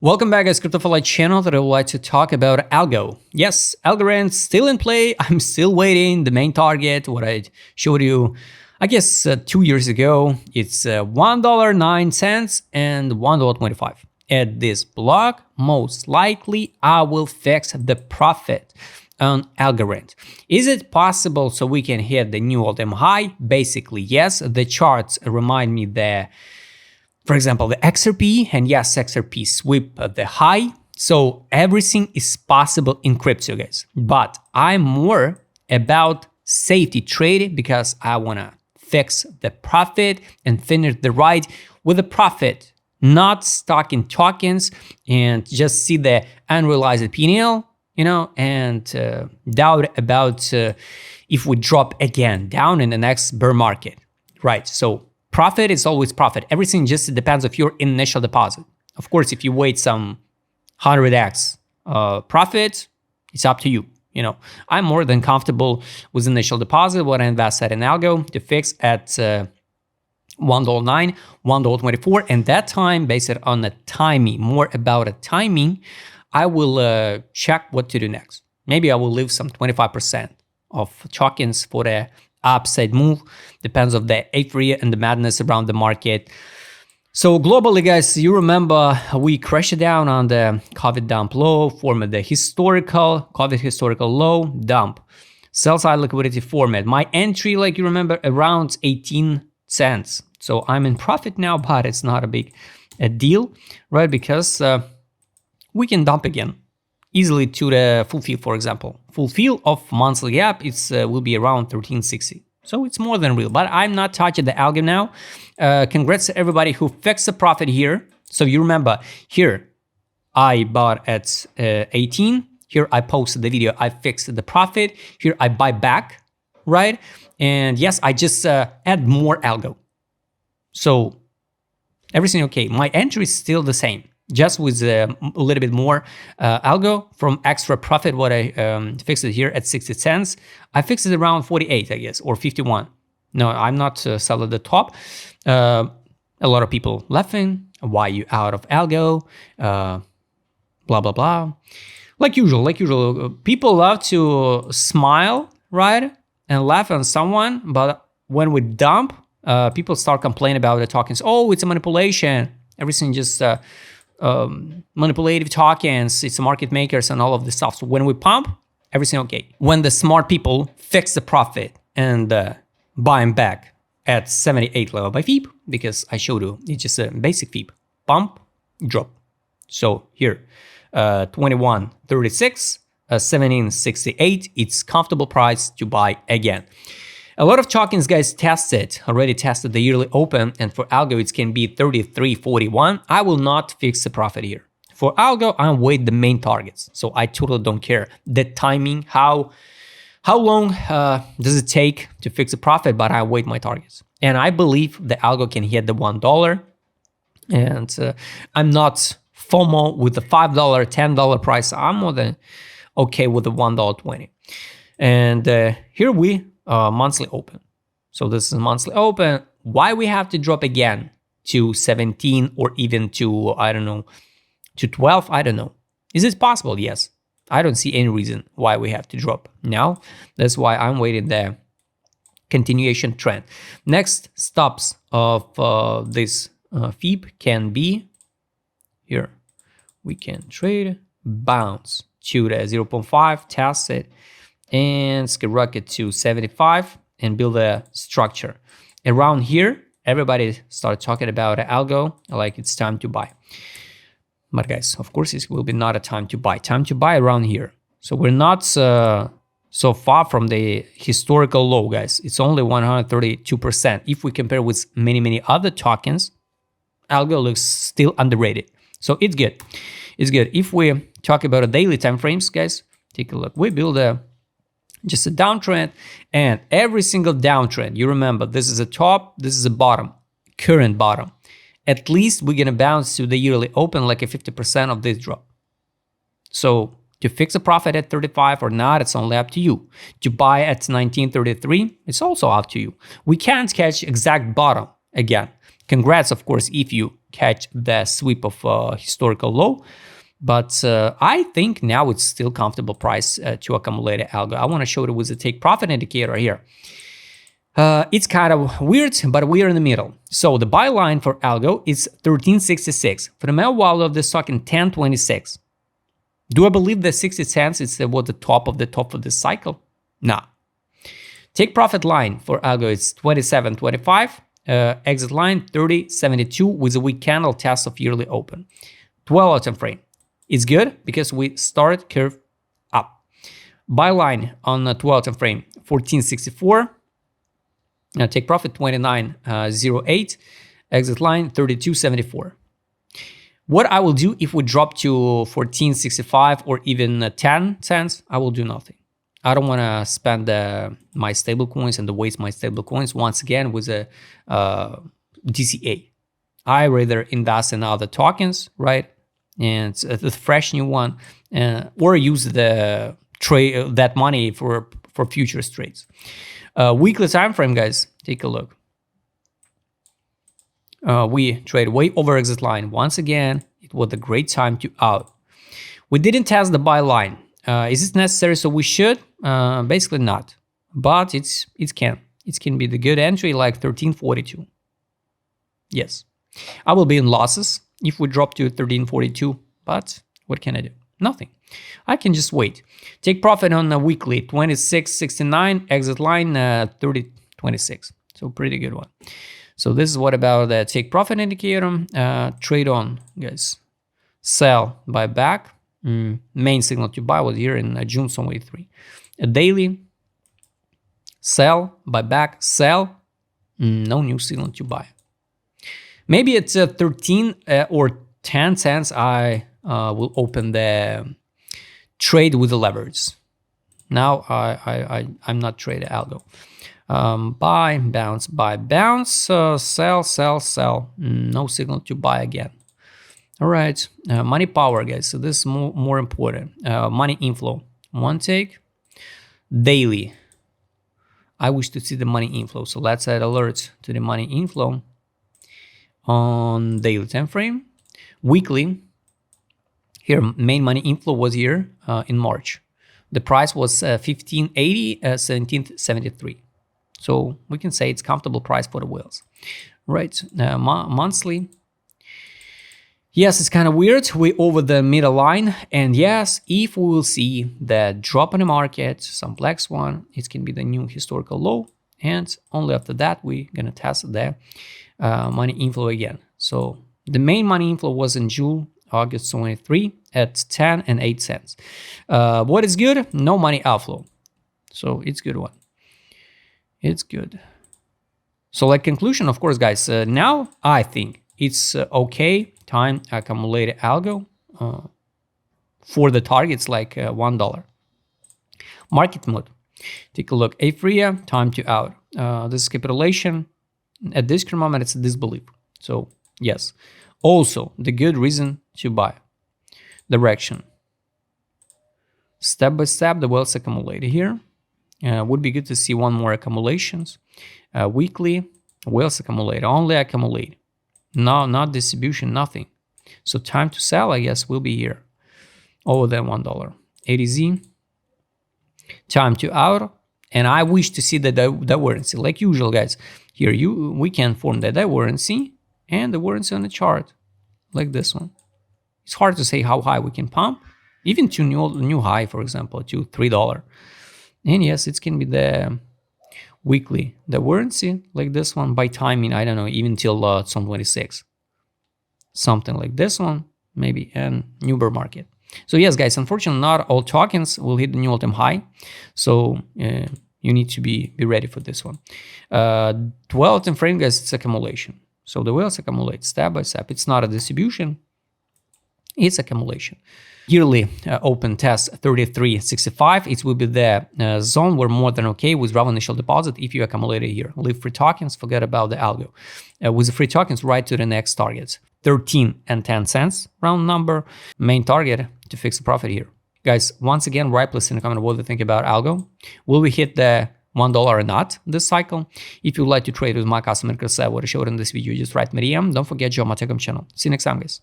Welcome back, guys. CryptoFly channel that I would like to talk about Algo. Yes, Algorand still in play. I'm still waiting. The main target, what I showed you, I guess 2 years ago, it's $1.09 and $1.25. At this block, most likely I will fix the profit on Algorand. Is it possible so we can hit the new all-time high? Basically, yes. The charts remind me that, for example, the XRP, and yes, XRP sweep the high. So everything is possible in crypto, guys. But I'm more about safety trading because I want to fix the profit and finish the ride with a profit, not stuck in tokens and just see the unrealized P&L, and doubt about if we drop again down in the next bear market, right? So profit is always profit. Everything just depends on your initial deposit. Of course, if you wait some 100x profit, it's up to you. I'm more than comfortable with initial deposit when I invested in Algo to fix at $1.09, $1.24, and that time, based on the timing, more about a timing, I will check what to do next. Maybe I will leave some 25% of tokens for the upside move. Depends on the euphoria and the madness around the market. So globally, guys, you remember we crashed down on the COVID dump low, formed the COVID historical low dump. Sell side liquidity format. My entry, like you remember, around 18 cents. So I'm in profit now, but it's not a big deal, right? Because we can dump again easily to the full fill, for example. Full fill of monthly gap, it's will be around 1360. So it's more than real, but I'm not touching the algo now. Congrats to everybody who fixed the profit here. So you remember here, I bought at 18. Here I posted the video, I fixed the profit. Here I buy back, right? And yes, I just add more algo. So everything okay. My entry is still the same, just with a little bit more algo from extra profit. What I fixed it here at 60 cents. I fixed it around 48, I guess, or 51. No, I'm not selling the top. A lot of people laughing. Why you out of algo? Blah, blah, blah. Like usual, people love to smile, right? And laugh on someone. But when we dump, people start complaining about the tokens. Oh, it's a manipulation. Everything just manipulative tokens, it's market makers and all of this stuff. So when we pump, everything okay. When the smart people fix the profit and buy them back at 78 level by FIB, because I showed you, it's just a basic FIB, pump, drop. So here, 21.36, 17.68, it's comfortable price to buy again. A lot of tokens, guys, already tested the yearly open, and for Algo, it can be 33.41. I will not fix the profit here. For Algo, I wait the main targets, so I totally don't care. The timing, how long does it take to fix a profit, but I wait my targets. And I believe the Algo can hit the $1, and I'm not FOMO with the $5, $10 price. I'm more than okay with the $1.20. And here we monthly open. So this is monthly open. Why we have to drop again to 17 or even to, I don't know, to 12? I don't know. Is it possible? Yes. I don't see any reason why we have to drop now. That's why I'm waiting the continuation trend. Next stops of this FIB can be here. We can trade, bounce to the 0.5, test it, and skyrocket to 75 and build a structure. Around here, everybody started talking about algo, like it's time to buy. But guys, of course, it will be not a time to buy. Time to buy around here. So we're not so far from the historical low, guys. It's only 132%. If we compare with many other tokens, algo looks still underrated. So it's good. It's good. If we talk about a daily time frames, guys, take a look. We build just a downtrend, and every single downtrend, you remember, this is a top, this is a bottom, current bottom. At least we're gonna bounce to the yearly open like a 50% of this drop. So to fix a profit at 35 or not, it's only up to you. To buy at 19.33, it's also up to you. We can't catch exact bottom again. Congrats, of course, if you catch the sweep of historical low. But I think now it's still comfortable price to accumulate algo. I want to show it with the take profit indicator here. It's kind of weird, but we are in the middle. So the buy line for algo is 1366. Fundamental value of the stock in 1026. Do I believe that 60 cents is what the top of this cycle? Nah. Take profit line for algo is 2725. Exit line 3072 with a weak candle test of yearly open. 12-hour time frame. It's good because we started curve up. Buy line on the 12-hour time frame 1464. Take profit 2908. Exit line 3274. What I will do if we drop to 1465 or even 10 cents, I will do nothing. I don't want to spend my stable coins and to waste my stable coins once again with a DCA. I rather invest in other tokens, right? And the fresh new one, or use the trade that money for futures trades. Weekly time frame, guys, take a look. We trade way over exit line. Once again, it was a great time to out. We didn't test the buy line. Is it necessary? So we should? Basically not. But it can be the good entry like 1342. Yes. I will be in losses if we drop to 1342. But what can I do? Nothing. I can just wait. Take profit on the weekly 2669. Exit line 3026. So pretty good one. So this is what about the take profit indicator. Trade on, guys. Sell, buy back. Main signal to buy was here in June 23. A daily. Sell, buy back, sell. No new signal to buy. Maybe it's 13 or 10 cents. I will open the trade with the levers. Now I'm not trading algo. Buy, bounce, buy, bounce, sell, sell, sell. No signal to buy again. All right, money power, guys. So this is more important. Money inflow. One take. Daily. I wish to see the money inflow. So let's add alerts to the money inflow on daily time frame. Weekly. Here, main money inflow was here in March. The price was 1580, 1773. So we can say it's comfortable price for the whales. Right, monthly. Yes, it's kind of weird. We over the middle line. And yes, if we will see the drop in the market, some black swan, it can be the new historical low. And only after that, we're going to test the money inflow again. So the main money inflow was in June, August 23 at 10 and 8 cents. What is good? No money outflow. So it's good one. It's good. So like conclusion, of course, guys, now I think it's okay time accumulate algo for the targets like $1. Market mode. Take a look. Apria, time to out. This is capitulation. At this current moment, it's a disbelief. So yes. Also, the good reason to buy. Direction. Step by step, the wealth accumulated here. Would be good to see one more accumulations. Weekly, wealth accumulate. Only accumulate. No, not distribution, nothing. So time to sell, I guess, will be here. Over than $1. ADZ. Time to out. And I wish to see the divergence. Like usual, guys. Here we can form the divergence and the variance on the chart. Like this one. It's hard to say how high we can pump. Even to new high, for example, to $3. And yes, it can be the weekly divergence like this one by timing, I don't know, even till 26. Something like this one, maybe, and new bear market. So yes, guys, unfortunately, not all tokens will hit the new all-time high. So you need to be ready for this one. 12 time frame, guys, it's accumulation. So the whales accumulate step by step. It's not a distribution, it's accumulation. Yearly open test 3365. It will be the zone where more than okay with raw initial deposit if you accumulate it here. Leave free tokens, forget about the algo. With the free tokens, right to the next targets. 13 and 10 cents round number. Main target to fix the profit here. Guys, once again, write please in the comment what you think about algo. Will we hit the $1 or not this cycle. If you'd like to trade with my customer Chris, what I showed in this video, just write me DM. Don't forget, join my Telegram channel. See you next time, guys.